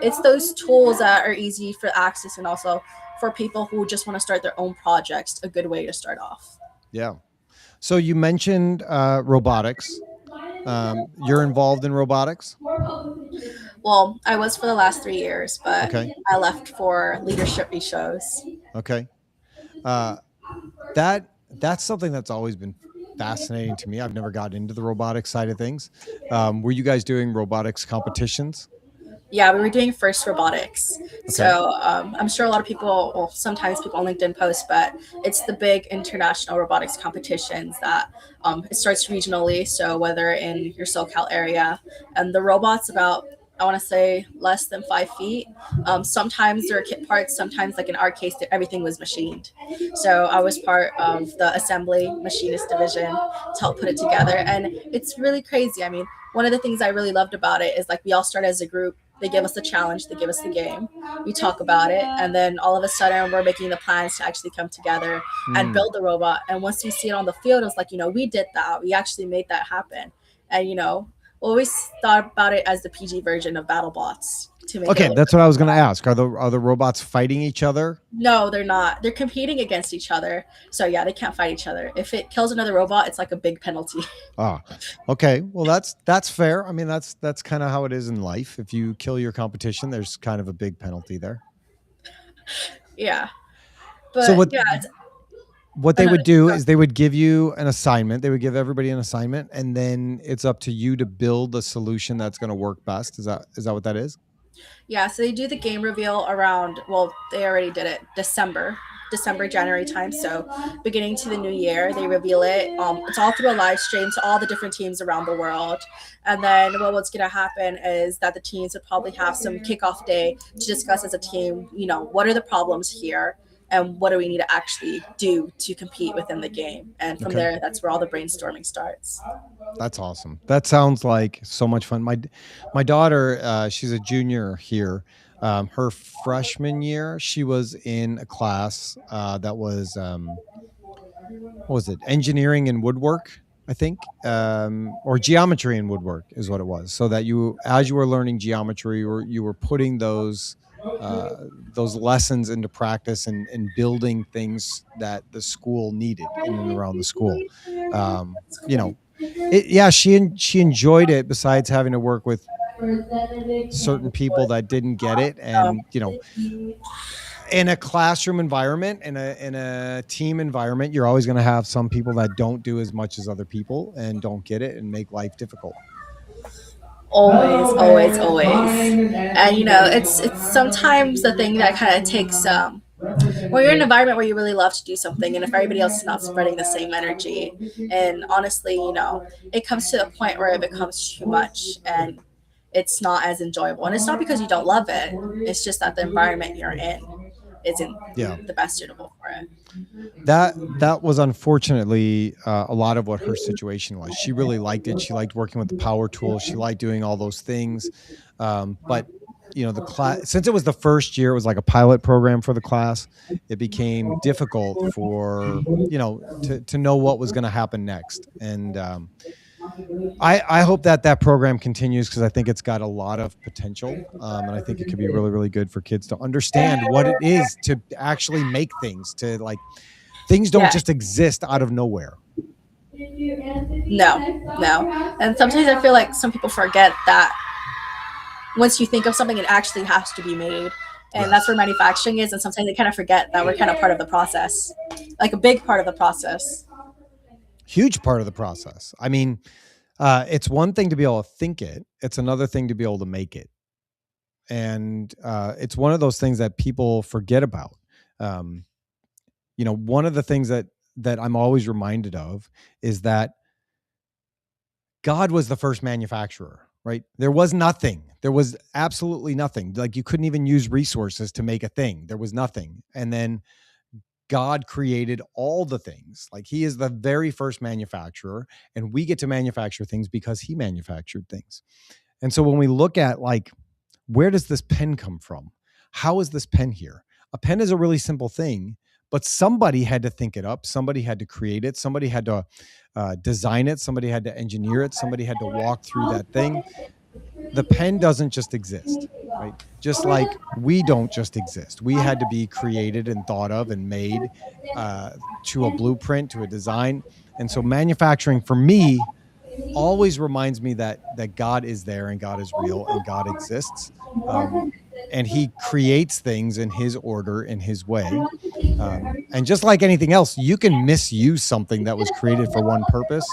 it's those tools that are easy for access, and also for people who just want to start their own projects, a good way to start off. Yeah. So you mentioned robotics. You're involved in robotics. Well, I was for the last 3 years, but Okay. I left for leadership shows. Okay. uh that's something that's always been fascinating to me. I've never got into the robotics side of things. Were you guys doing robotics competitions? Yeah, we were doing first robotics. Okay. So I'm sure a lot of people, well, sometimes people on LinkedIn post, but it's the big international robotics competitions that it starts regionally. So whether in your SoCal area, and the robots about, I want to say less than 5 feet. Sometimes there are kit parts. Sometimes, like in our case, everything was machined. So I was part of the assembly machinist division to help put it together, and it's really crazy. I mean, one of the things I really loved about it is like we all start as a group. They give us the challenge, they give us the game, we talk about it, and then all of a sudden we're making the plans to actually come together and Hmm. build the robot. And once we see it on the field, it's like, we did that. We actually made that happen. And always thought about it as the PG version of BattleBots to make it Okay, look. that's what I was going to ask. Are the robots fighting each other? No, they're not. They're competing against each other. So yeah, they can't fight each other. If it kills another robot, it's like a big penalty. Ah, okay. Well, that's fair. I mean, that's kind of how it is in life. If you kill your competition, there's kind of a big penalty there. Yeah. So But what yeah, it's what they another. would do is they would give you an assignment. They would give everybody an assignment, and then it's up to you to build a solution that's going to work best. Is that what that is? Yeah, so they do the game reveal around, well, they already did it December, January time. So beginning to the new year, they reveal it. It's all through a live stream to all the different teams around the world. And then what's going to happen is that the teams would probably have some kickoff day to discuss as a team, what are the problems here and what do we need to actually do to compete within the game. And from Okay. there, that's where all the brainstorming starts. That's awesome. That sounds like so much fun. My daughter, she's a junior here. Her freshman year, she was in a class that was what was it? Engineering and woodwork. I think, or geometry in woodwork is what it was. So that you, as you were learning geometry, or you were putting uh, those lessons into practice, and building things that the school needed in and around the school. That's You cool. know, yeah, she enjoyed it. Besides having to work with certain people that didn't get it, Um, and in a classroom environment, in a team environment, you're always going to have some people that don't do as much as other people and don't get it and make life difficult. always, always, always. And it's sometimes the thing that kind of takes when you're in an environment where you really love to do something, and if everybody else is not spreading the same energy, and honestly, it comes to the point where it becomes too much, and it's not as enjoyable. And it's not because you don't love it; it's just that the environment you're in isn't Yeah. the best suitable for it. That was unfortunately a lot of what her situation was. She really liked it. She liked working with the power tools. She liked doing all those things. But the class, since it was the first year, it was like a pilot program for the class. It became difficult for to know what was going to happen next. And I hope that program continues, because I think it's got a lot of potential, and I think it could be really, really good for kids to understand what it is to actually make things. To like, things don't Yeah. just exist out of nowhere. No, no. And sometimes I feel like some people forget that once you think of something, it actually has to be made. And that's Yes. where manufacturing is. And sometimes they kind of forget that we're kind of part of the process, like a big part of the process. Huge part of the process. I mean, it's one thing to be able to think it, it's another thing to be able to make it. And it's one of those things that people forget about. Um, one of the things that I'm always reminded of is that God was the first manufacturer, right? There was nothing. There was absolutely nothing. Like, you couldn't even use resources to make a thing. There was nothing. And then God created all the things. Like, he is the very first manufacturer, and we get to manufacture things because he manufactured things. And so when we look at, like, where does this pen come from? How is this pen here? A pen is a really simple thing, but somebody had to think it up. Somebody had to create it. Somebody had to design it. Somebody had to engineer it. Somebody had to walk through that thing. The pen doesn't just exist, right? Just like we don't just exist. We had to be created and thought of and made uh, to a blueprint, to a design. And so manufacturing, for me, always reminds me that God is there, and God is real, and God exists. Um, and he creates things in his order, in his way. And just like anything else, you can misuse something that was created for one purpose,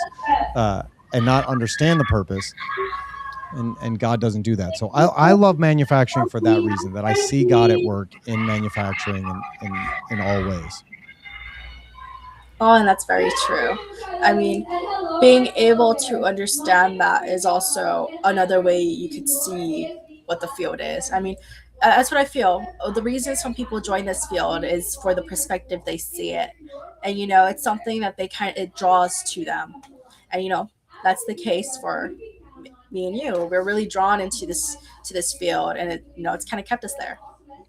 uh, and not understand the purpose. And God doesn't do that. So I love manufacturing for that reason, that I see God at work in manufacturing, in all ways. Oh, and that's very true. I mean, being able to understand that is also another way you could see what the field is. I mean, that's what I feel. The reason some people join this field is for the perspective they see it, and it's something that it draws to them, and that's the case for me and you. We're really drawn into this field, and it's kind of kept us there.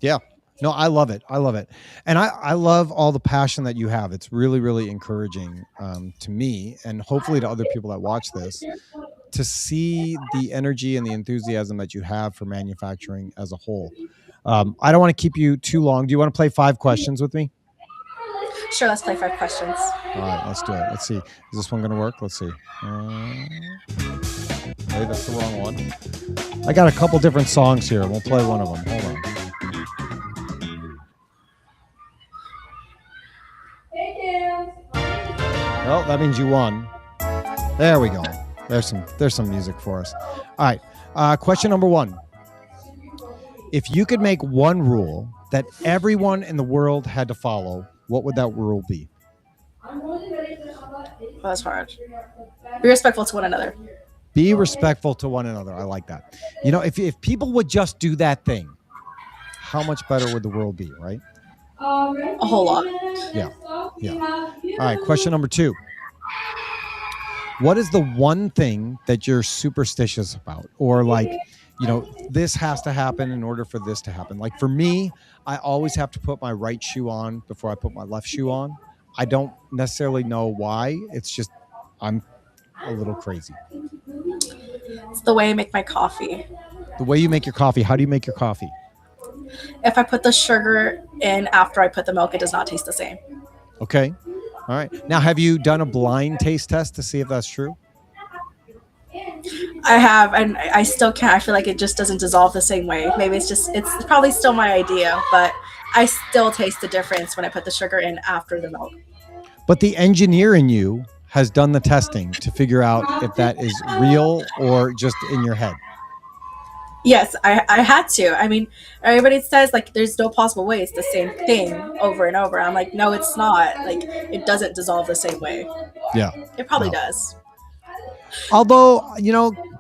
Yeah. No, I love it. I love it. And I love all the passion that you have. It's really, really encouraging, to me, and hopefully to other people that watch this, to see the energy and the enthusiasm that you have for manufacturing as a whole. I don't want to keep you too long. Do you want to play 5 questions with me? Sure, let's play 5 questions. All right, let's do it. Let's see. Is this one going to work? Let's see. Okay, that's the wrong one. I got a couple different songs here. We'll play one of them. Hold on. Well, that means you won. There we go. There's some music for us. All right. Question number 1. If you could make one rule that everyone in the world had to follow, what would that rule be? Well, that's hard. Be respectful to one another. Be respectful to one another. I like that. If people would just do that thing, how much better would the world be, right? A whole lot. Yeah. Yeah. All right. Question number 2. What is the one thing that you're superstitious about? Or like, this has to happen in order for this to happen. Like, for me, I always have to put my right shoe on before I put my left shoe on. I don't necessarily know why. It's just, I'm a little crazy? It's the way I make my coffee. The way you make your coffee. How do you make your coffee? If I put the sugar in after I put the milk, it does not taste the same. Okay. All right. Now, have you done a blind taste test to see if that's true? I have, and I still can't. I feel like it just doesn't dissolve the same way. Maybe it's probably still my idea, but I still taste the difference when I put the sugar in after the milk. But the engineer in you has done the testing to figure out if that is real or just in your head. Yes, I had to. I mean, everybody says like there's no possible way it's the same thing over and over. I'm like, no, it's not. Like it doesn't dissolve the same way. Yeah. It probably No. does. Although,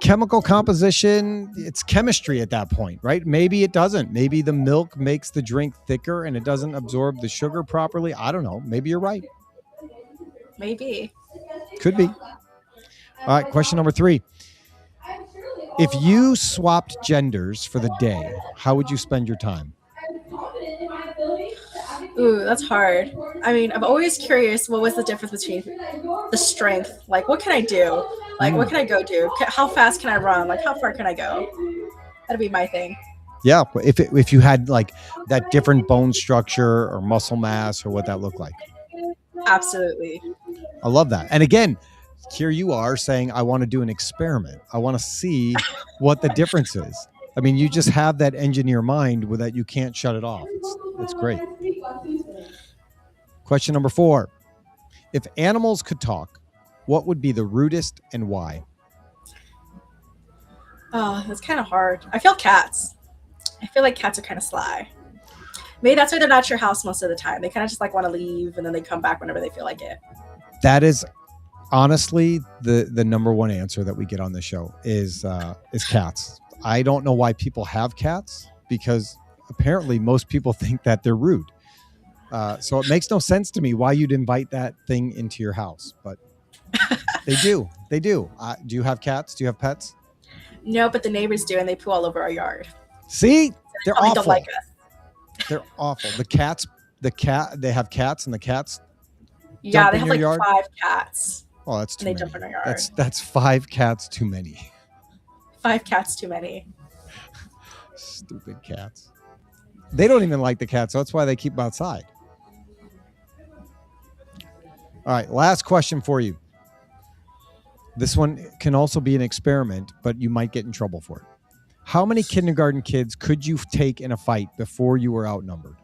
chemical composition, it's chemistry at that point, right? Maybe it doesn't. Maybe the milk makes the drink thicker and it doesn't absorb the sugar properly. I don't know. Maybe you're right. Maybe. Could be. All right. Question number 3. If you swapped genders for the day, how would you spend your time? Ooh, that's hard. I mean, I'm always curious what was the difference between the strength? Like, what can I do? Like, what can I go do? How fast can I run? Like, how far can I go? That'd be my thing. Yeah. If you had like that different bone structure or muscle mass or what that looked like. Absolutely. I love that. And again, here you are saying, I want to do an experiment. I want to see what the difference is. I mean, you just have that engineer mind with that you can't shut it off. It's great. Question number 4. If animals could talk, what would be the rudest and why? Oh, that's kind of hard. I feel cats. I feel like cats are kind of sly. Maybe that's why they're not at your house most of the time. They kind of just like want to leave and then they come back whenever they feel like it. That is honestly the number one answer that we get on the show is cats. I don't know why people have cats, because apparently most people think that they're rude. So it makes no sense to me why you'd invite that thing into your house, but they do. They do. Do you have cats? Do you have pets? No, but the neighbors do, and they poo all over our yard. See, they're Probably awful. don't like us. They're awful. They have cats, and the cats. Yeah, they have like yard? 5 cats. Oh, that's too and many. They jump in our yard. That's 5 cats too many. 5 cats too many. Stupid cats. They don't even like the cats, so that's why they keep them outside. All right, last question for you. This one can also be an experiment, but you might get in trouble for it. How many kindergarten kids could you take in a fight before you were outnumbered?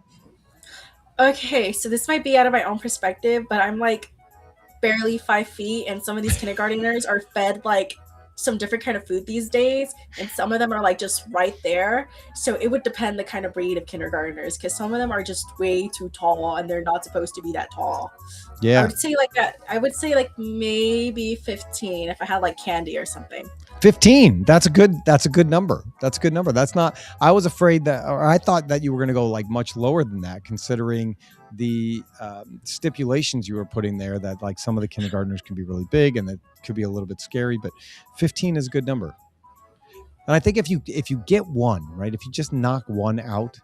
Okay, so this might be out of my own perspective, but I'm like barely 5 feet, and some of these kindergarteners are fed like some different kind of food these days, and some of them are like just right there. So it would depend the kind of breed of kindergarteners, because some of them are just way too tall and they're not supposed to be that tall. Yeah. I would say like that. I would say like maybe 15 if I had like candy or something. 15. That's a good number. That's a good number. That's not, I was afraid that, or I thought that you were going to go like much lower than that, considering the stipulations you were putting there, that like some of the kindergartners can be really big and that could be a little bit scary, but 15 is a good number. And I think if you get one, right, if you just knock one out,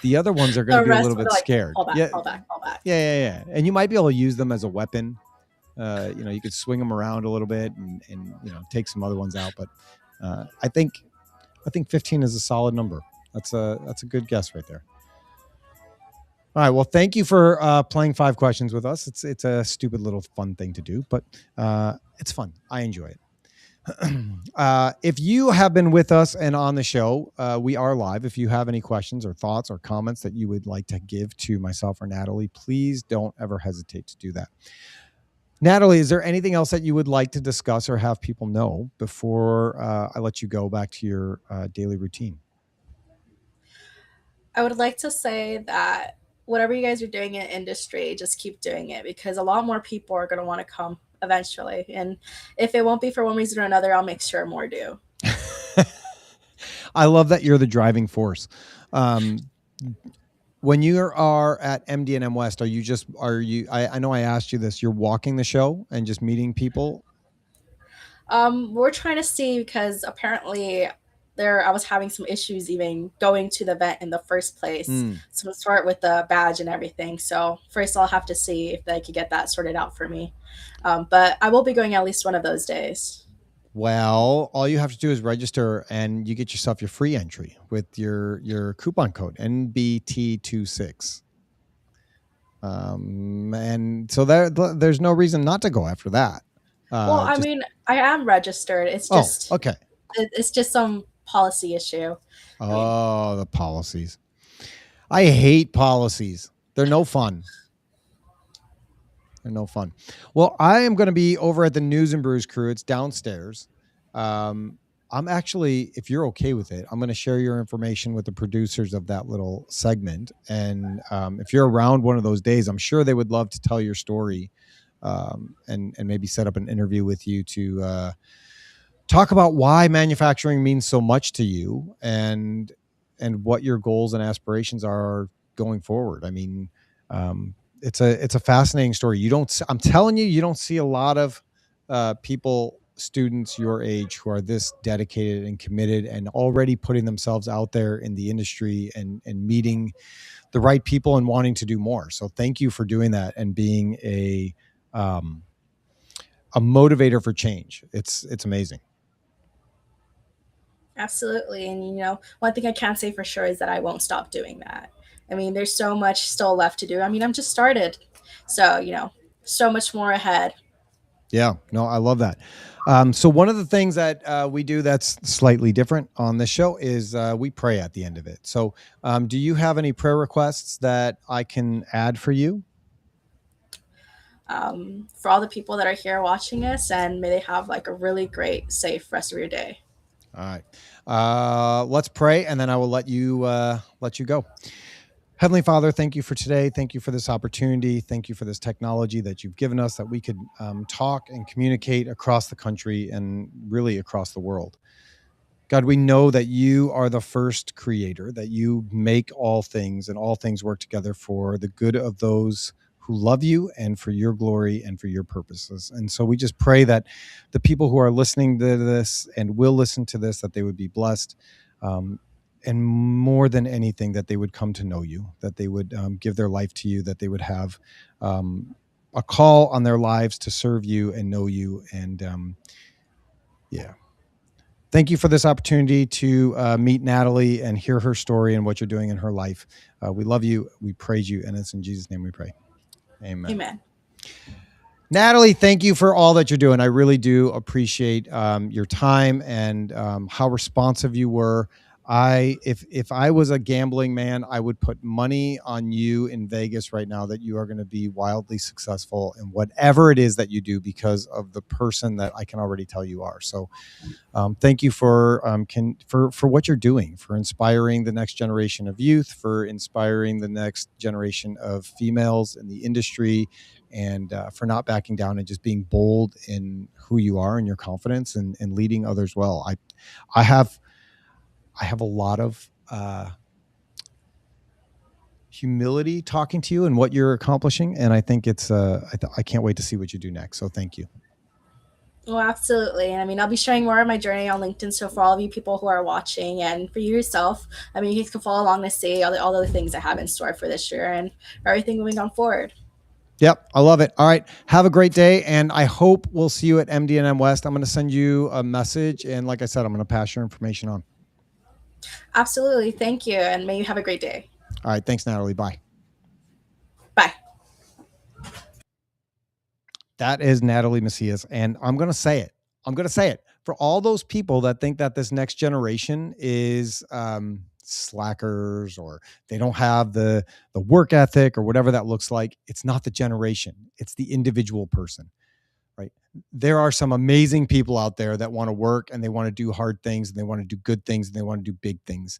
the other ones are going to be a little bit scared. Fall back. Yeah. And you might be able to use them as a weapon. You could swing them around a little bit and take some other ones out. But I think 15 is a solid number. That's a good guess right there. All right. Well, thank you for playing 5 questions with us. It's a stupid little fun thing to do, but it's fun. I enjoy it. If you have been with us and on the show, we are live. If you have any questions or thoughts or comments that you would like to give to myself or Natalie, please don't ever hesitate to do that. Natalie, is there anything else that you would like to discuss or have people know before I let you go back to your daily routine? I would like to say that whatever you guys are doing in industry, just keep doing it, because a lot more people are going to want to come eventually. And if it won't be for one reason or another, I'll make sure more do. I love that you're the driving force. When you are at MD&M West, I know I asked you this, you're walking the show and just meeting people? We're trying to see, because apparently there I was having some issues even going to the event in the first place. Mm. So let's start with the badge and everything. So first I'll have to see if they could get that sorted out for me. But I will be going at least one of those days. Well, all you have to do is register and you get yourself your free entry with your coupon code NBT26. And so there's no reason not to go after that. Well, I Just mean, I am registered. Oh, okay. It's just some policy issue. I mean, Oh, the policies. I hate policies. They're no fun. They're no fun. Well, I am going to be over at the News and Brews crew. It's downstairs. I'm actually, if you're okay with it, I'm going to share your information with the producers of that little segment. And if you're around one of those days, I'm sure they would love to tell your story, and maybe set up an interview with you to talk about why manufacturing means so much to you, and what your goals and aspirations are going forward. I mean, it's a fascinating story. I'm telling you, you don't see a lot of people, students your age, who are this dedicated and committed and already putting themselves out there in the industry, and meeting the right people and wanting to do more. So thank you for doing that and being um, a motivator for change. It's amazing. absolutely. And, one thing I can say for sure is that I won't stop doing that. I mean, there's so much still left to do. I mean, I'm just started. So, so much more ahead. Yeah, no, I love that. So one of the things that we do that's slightly different on this show is we pray at the end of it. So do you have any prayer requests that I can add for you? For all the people that are here watching us, and may they have like a really great, safe rest of your day. All right. Let's pray, and then I will let you go. Heavenly Father, thank you for today. Thank you for this opportunity. Thank you for this technology that you've given us, that we could talk and communicate across the country and really across the world. God, we know that you are the first creator, that you make all things, and all things work together for the good of those who love you and for your glory and for your purposes. And so we just pray that the people who are listening to this and will listen to this, that they would be blessed. And more than anything, that they would come to know you, that they would give their life to you, that they would have a call on their lives to serve you and know you. And yeah. Thank you for this opportunity to meet Natalie and hear her story and what you're doing in her life. We love you. We praise you. And it's in Jesus' name we pray. Amen. Amen. Natalie, thank you for all that you're doing. I really do appreciate your time and how responsive you were. If I was a gambling man, I would put money on you in Vegas right now that you are going to be wildly successful in whatever it is that you do, because of the person that I can already tell you are. So thank you for what you're doing, for inspiring the next generation of youth, for inspiring the next generation of females in the industry, and for not backing down and just being bold in who you are and your confidence, and leading others well. I have a lot of humility talking to you and what you're accomplishing, and I think it's I can't wait to see what you do next. So thank you. Well, absolutely. And I mean, I'll be sharing more of my journey on LinkedIn. So for all of you people who are watching, and for you yourself, I mean, you can follow along to see all the things I have in store for this year and everything moving on forward. Yep, I love it. All right, have a great day, and I hope we'll see you at MD&M West. I'm going to send you a message, and like I said, I'm going to pass your information on. Absolutely. Thank you. And may you have a great day. All right, thanks, Natalie. Bye. Bye. That is Natalie Macias, and I'm going to say it. For all those people that think that this next generation is slackers, or they don't have the work ethic, or whatever that looks like, it's not the generation. It's the individual person, right? There are some amazing people out there that want to work, and they want to do hard things, and they want to do good things, and they want to do big things.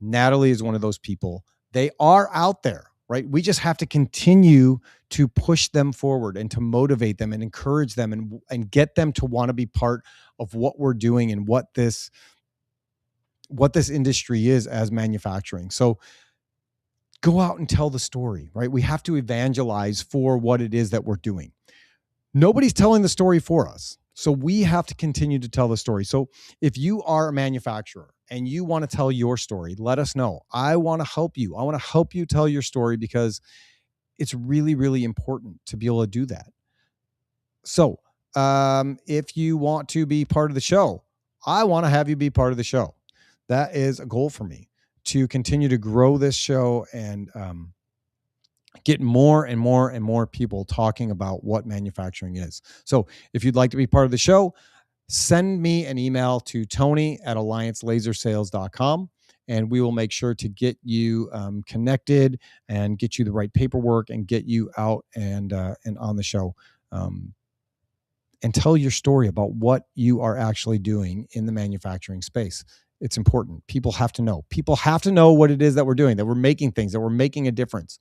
Natalie is one of those people. They are out there, right? We just have to continue to push them forward and to motivate them and encourage them, and get them to want to be part of what we're doing and what this industry is as manufacturing. So go out and tell the story, right? We have to evangelize for what it is that we're doing. Nobody's telling the story for us. So we have to continue to tell the story. So if you are a manufacturer and you want to tell your story, let us know. I want to help you. I want to help you tell your story because it's really, really important to be able to do that. So if you want to be part of the show, I want to have you be part of the show. That is a goal for me, to continue to grow this show and get more and more and more people talking about what manufacturing is. So if you'd like to be part of the show, send me an email to tony@alliancelasersales.com, and we will make sure to get you connected and get you the right paperwork and get you out and on the show. And tell your story about what you are actually doing in the manufacturing space. It's important. People have to know. People have to know what it is that we're doing, that we're making things, that we're making a difference.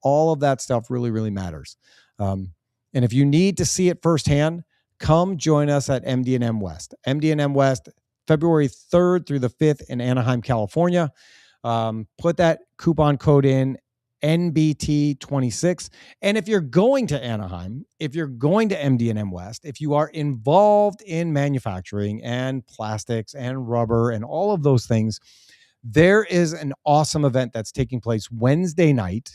All of that stuff really, really matters. And if you need to see it firsthand, come join us at MD&M West. MD&M West, February 3rd through the 5th in Anaheim, California. Put that coupon code in, NBT26. And if you're going to Anaheim, if you're going to MD&M West, if you are involved in manufacturing and plastics and rubber and all of those things, there is an awesome event that's taking place Wednesday night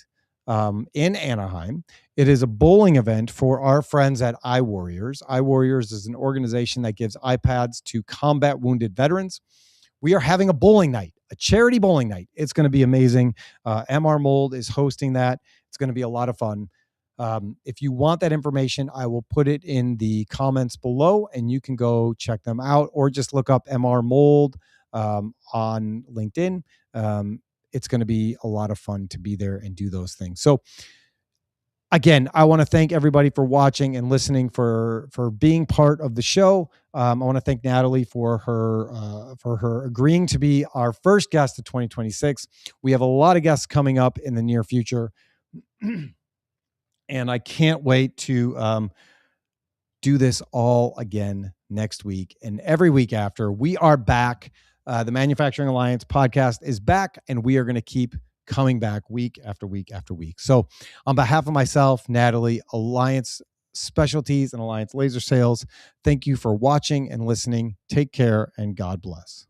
in Anaheim. It is a bowling event for our friends at iWarriors. iWarriors is an organization that gives iPads to combat wounded veterans. We are having a bowling night, a charity bowling night. It's going to be amazing. MR Mold is hosting that. It's going to be a lot of fun. If you want that information, I will put it in the comments below and you can go check them out, or just look up MR Mold on LinkedIn. It's going to be a lot of fun to be there and do those things. So again, I want to thank everybody for watching and listening, for being part of the show. I want to thank Natalie for her agreeing to be our first guest of 2026. We have a lot of guests coming up in the near future, and I can't wait to do this all again next week and every week after. We are back. The Manufacturing Alliance podcast is back, and we are going to keep coming back week after week after week. So on behalf of myself, Natalie, Alliance Specialties and Alliance Laser Sales, thank you for watching and listening. Take care and God bless.